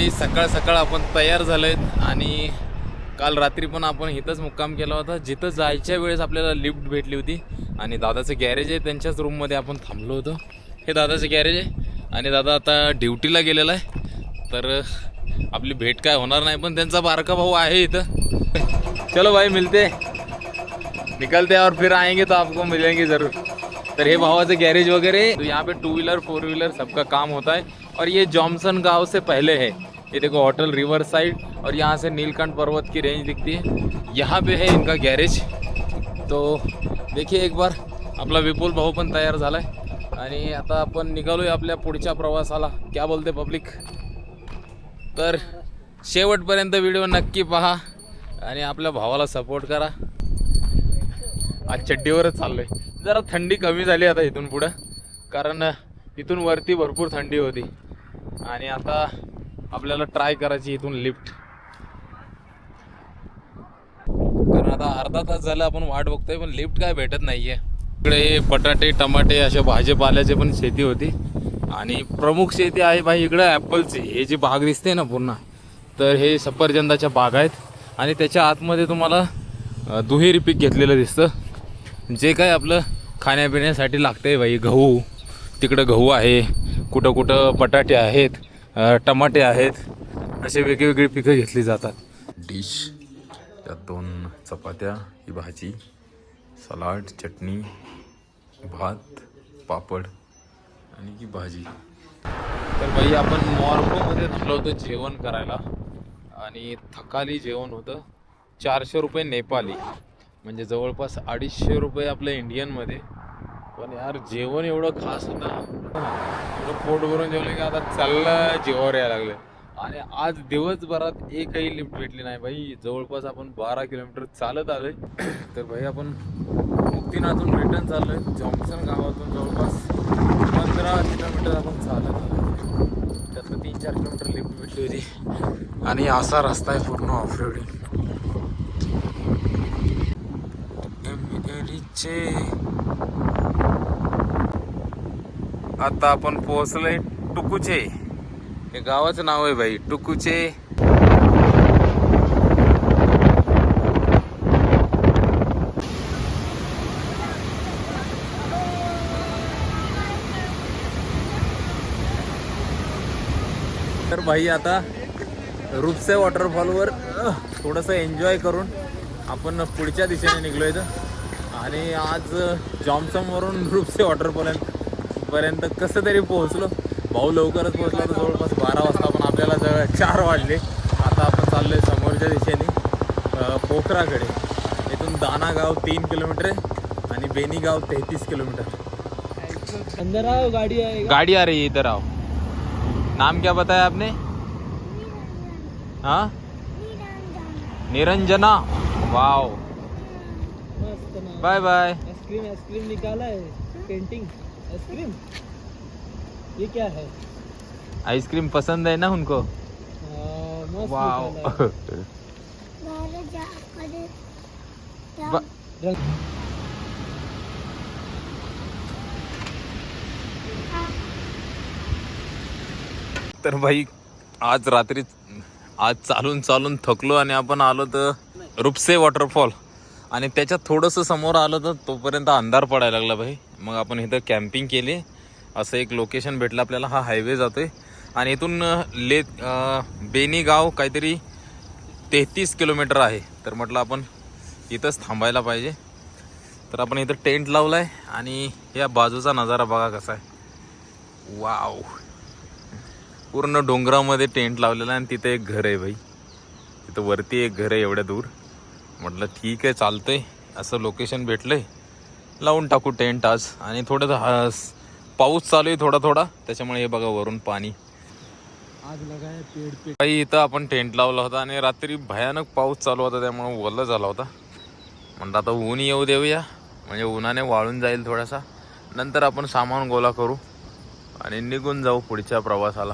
भाई सकाळ सकाळ आपण तयार झालोय आणि काल रात्री पण आपण इथंच मुक्काम केला होता, जिथं जायच्या वेळेस आपल्याला लिफ्ट भेटली होती. आणि दादाचं गॅरेज आहे, त्यांच्याच रूममध्ये आपण थांबलो होतो. हे दादाचं गॅरेज आहे आणि दादा आता ड्युटीला गेलेला आहे, तर आपली भेट काय होणार नाही, पण त्यांचा बारका भाऊ आहे इथं. चलो भाई मिलते निकलते और फिर आएंगे तो आपको मिलेंगे ज़रूर. तर हे भावाचं गॅरेज वगैरे, तो यहाँ पे 2 व्हीलर 4 व्हीलर सबका काम होता है. और ये जॉनसन गांव से पहले है. ये देखो होटल रिवर साइड और यहाँ से नीलकंठ पर्वत की रेंज दिखती है. यहाँ पे है इनका गॅरेज. तो देखिए एक बार आपला विपुल भाऊ पण तयार झालाय आणि आता आपण निघालोय आपल्या पुढच्या प्रवासाला. क्या बोलते पब्लिक? तर शेवटपर्यंत व्हिडिओ नक्की पहा आणि आपल्या भावाला सपोर्ट करा. आज चड्डीवरच चाललोय. जरा थंडी कमी झाली आता इथून पुढं, कारण इथून वरती भरपूर थंडी होती आणि आता आपल्याला ट्राय करायची इथून लिफ्ट. कारण आता अर्धा तास झाला आपण वाट बघतोय, पण लिफ्ट काय भेटत नाहीये. इकडे बटाटे टमाटे अशा भाजीपाल्याची पण शेती होती आणि प्रमुख शेती आहे भाई इकडे ॲपलची. हे जी बाग दिसते ना पूर्ण, तर हे सफरचंदाच्या बाग आहेत आणि त्याच्या आतमध्ये तुम्हाला दुहेरी पीक घेतलेलं दिसतं. जे काय आपलं खाण्यापिण्यासाठी लागतंय भाई, गहू, तिकडं गहू आहे, कुठं कुठं बटाटे आहेत, टमाटे आहेत, असे वेगवेगळी पिकं घेतली जातात. डिश, त्यात 2 चपात्या, ही भाजी, सलाड, चटणी, भात, पापड आणि ही भाजी. तर भाई आपण मॉर्कोमध्ये थांबलो होतो जेवण करायला आणि थकाली जेवण होतं. 400 रुपये नेपाली, म्हणजे जवळपास 250 रुपये आपल्या इंडियनमध्ये. पण यार जेवण एवढं खास होतं, एवढं पोट भरून जेवलं की आता चाललं जीवावर यायला लागलं. आणि आज दिवसभरात एकही लिफ्ट भेटली नाही भाई. जवळपास आपण 12 किलोमीटर चालत आलोय. तर भाई आपण मुक्तीनाथून रिटर्न चाललोय. जॉन्सन गावातून जवळपास 15 किलोमीटर आपण चालत आलो. त्यातलं 3-4 किलोमीटर लिफ्ट भेटली होती आणि असा रस्ता आहे पूर्ण ऑफरोडिंग. आता आपण पोहोचलोय टुकुचे. हे गावाचं नाव आहे भाई, टुकुचे. तर भाई आता रुपसे वॉटरफॉलवर थोडंसं एन्जॉय करून आपण पुढच्या दिशेने निघलो इथं. आणि आज जॉन्सनवरून रुपसे वॉटरफॉलपर्यंत कसं तरी पोहोचलो. भाऊ लवकरच पोहोचला तर जवळपास 12 वाजता, पण आपल्याला जवळ 4 वाजले. आता आपण चाललो आहे समोरच्या दिशेने पोखराकडे. इथून दानागाव 3 किलोमीटर आहे आणि बेनीगाव 33 किलोमीटर. अंदर आओ, गाड़ी आ रही है, इधर आओ. नाम क्या बताया आपने? हाँ, Niranjana. Wow, bye bye. Ice cream निकाला है, पेंटिंग आइसक्रीम. ये क्या है? आइसक्रीम पसंद है ना उनको? मस्त वाओ. तर भाई आज चालून थकलो आणि आपण आलो तर रुपसे वॉटरफॉल. आणि त्याच्यात थोडंसं समोर आलं तर तोपर्यंत अंधार पडायला लागला भाई. मग आपण इथं कॅम्पिंग केली. असं एक लोकेशन भेटलं आपल्याला. हा हायवे जातोय आणि इथून बेनीगाव काहीतरी 33 किलोमीटर आहे. तर म्हटलं आपण इथंच थांबायला पाहिजे. तर आपण इथं टेंट लावला आहे आणि या बाजूचा नजारा बघा कसा आहे. वाव, पूर्ण डोंगरामध्ये टेंट लावलेला आहे आणि तिथे एक घर आहे भाई. तिथं वरती एक घर आहे एवढ्या दूर. म्हटलं ठीक आहे, चालतंय. असं लोकेशन भेटलंय, लावून टाकू टेंट आज. आणि थोडं पाऊस चालू आहे थोडा, त्याच्यामुळे हे बघा वरून पाणी. आग लगाय पेड़ पे. भाई इथं आपण टेंट लावला होता आणि रात्री भयानक पाऊस चालू होता, त्यामुळे ओलं झाला होता. म्हणलं आता ऊन येऊ देऊया, म्हणजे उन्हाने वाळून जाईल थोडासा. नंतर आपण सामान गोळा करू आणि निघून जाऊ पुढच्या प्रवासाला.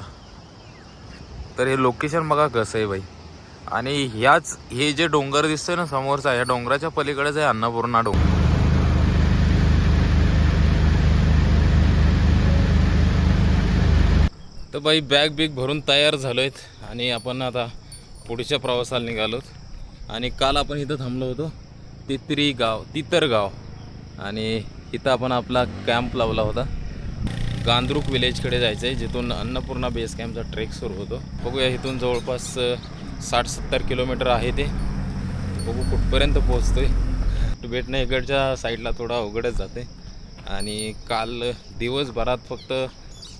तर हे लोकेशन बघा कसं आहे भाई. आणि हे जे डोंगर दिसतंय ना समोरचा, या डोंगराच्या पलीकडेच आहे अन्नपूर्णा डोंगर. तर तर बाई बॅग बिग भरून तयार झालो आहेत आणि आपण आता पुढच्या प्रवासाला निघालोत. आणि काल आपण इथं थांबलो होतो तितरगाव आणि इथं आपण आपला कॅम्प लावला होता. गांद्रुक विलेजकडे जायचं आहे, जिथून अन्नपूर्णा बेस कॅम्पचा ट्रेक सुरू होतो. बघूया, इथून जवळपास 60-70 किलोमीटर आहे ते. बघू कुठपर्यंत पोहोचतोय. भेटणं इकडच्या साईडला थोडा अवघडच जाते. आणि काल दिवसभरात फक्त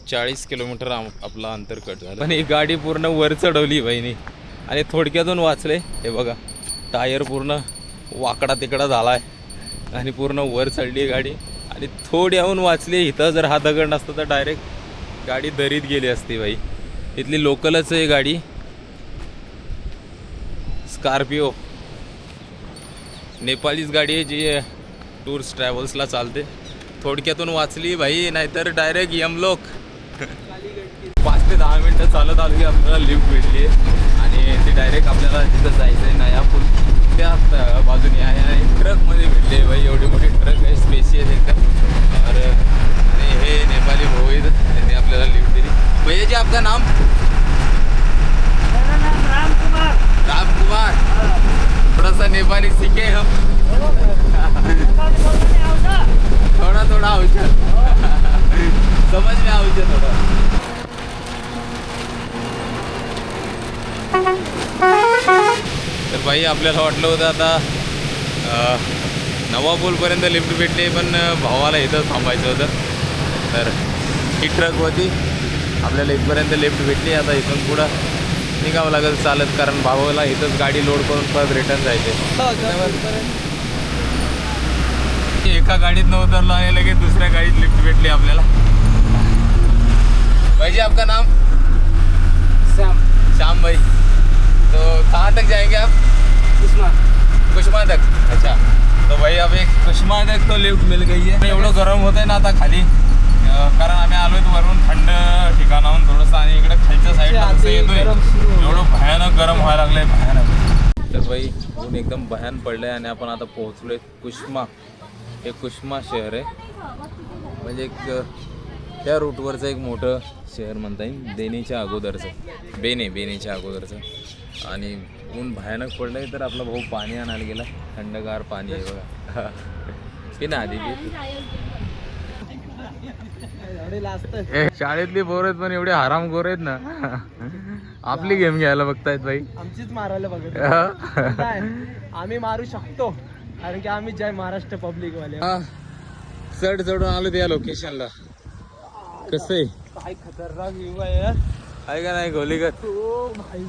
40 किलोमीटर आपला अंतर कट झालं. पण ही गाडी पूर्ण वर चढवली बहिणी आणि थोडक्यातून वाचले. हे बघा, टायर पूर्ण वाकडा तिकडा झाला आहे आणि पूर्ण वर चढली गाडी आणि थोड्याहून वाचली. इथं जर हा दगड नसता तर डायरेक्ट गाडी दरीत गेली असती बाई. इथली लोकलच आहे गाडी, स्कॉर्पिओ. नेपाळीच गाडी आहे जी टूर्स ट्रॅव्हल्सला चालते. थोडक्यातून वाचली भाई, नाहीतर डायरेक्ट यमलोक. 5 ते 10 मिनटं चालत आलो की आपल्याला लिफ्ट भेटली आणि ती डायरेक्ट आपल्याला तिथं जायचं आहे नया पूल त्या बाजूने आहे. आणि ट्रकमध्ये भेटले भाई, एवढी मोठी ट्रक आहे, स्पेशियल एकदम. और आणि हे नेपाली भाऊ आहेत, त्यांनी आपल्याला लिफ्ट दिली. भैया जी आपका नाम? मेरा नाम राम कुमार. राम कुमार. थोड़ा सा नेपाली सीखे हम. थोड़ा थोड़ा आवश्य समझ में आवश्य थोड़ा. तर भाई आपल्याला वाटलं होतं आता नवापूलपर्यंत लिफ्ट भेटली, पण भावाला इथं थांबायचं होतं. तर ही ट्रक होती, आपल्याला इथपर्यंत लिफ्ट भेटली. आता इथून पुढं निघावं लागेल चालत, कारण भावाला इथंच गाडी लोड करून परत रिटर्न जायचे. एका गाडीत न उतरलो आणि लगेच दुसऱ्या गाडीत लिफ्ट भेटली आपल्याला. भाई जी आपका नाम? श्याम. श्याम भाई. तो कहाँ तक जाएंगे आप? कुष्मा तक. अच्छा, तो भाई अब एक कुष्मा तक तो लिफ्ट मिल गई है. एवढं गरम होतंय ना आता खाली, कारण आम्ही आलोय वरून थंड ठिकाणाहून थोडंसं, आणि इकडे खालच्या साईडला कसं येतोय एवढं भयानक गरम व्हायला लागलंय, भयानक. तर भाई ऊन एकदम भयान पडलंय आणि आपण आता पोहोचलोय कुष्मा. हे कुष्मा शहर आहे, म्हणजे एक त्या रूटवरचं एक मोठं शहर म्हणता येईल. बेनीच्या अगोदरचं. आणि ऊन भयानक पडलंय, तर आपला भाऊ पाणी आणायला गेला. थंडगार पाणी आहे बघा. की ना आधी शाळेतली पोर आहेत पण एवढे हरामखोर आहेत ना, आपली गेम घ्यायला बघतायत भाई. आमचीच मारायला बघत. आम्ही मारू शकतो कारण की आम्ही जय महाराष्ट्र पब्लिक वाले. चढ चढून आलो त्या लोकेशनला. कसं आहे, काय खतरनाक व्ह्यू आहे यार. आहे का नाही गोलीगत? ओ भाई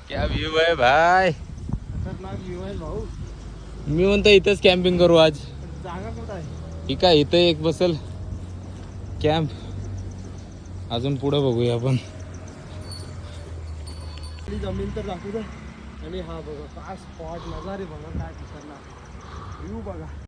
क्या व्ह्यू आहे भाई, खतरनाक व्ह्यू आहे भाऊ. मी म्हणतो इथंच कॅम्पिंग करू आज. जागा कुठं आहे? ठीक आहे, इथं एक बसल कॅम्प. अजून पुढं बघूया आपण. जमीन तर दाखवू दे. आणि हा बघा काय स्पॉट, नजारे बघा काय खतरनाक व्ह्यू बघा.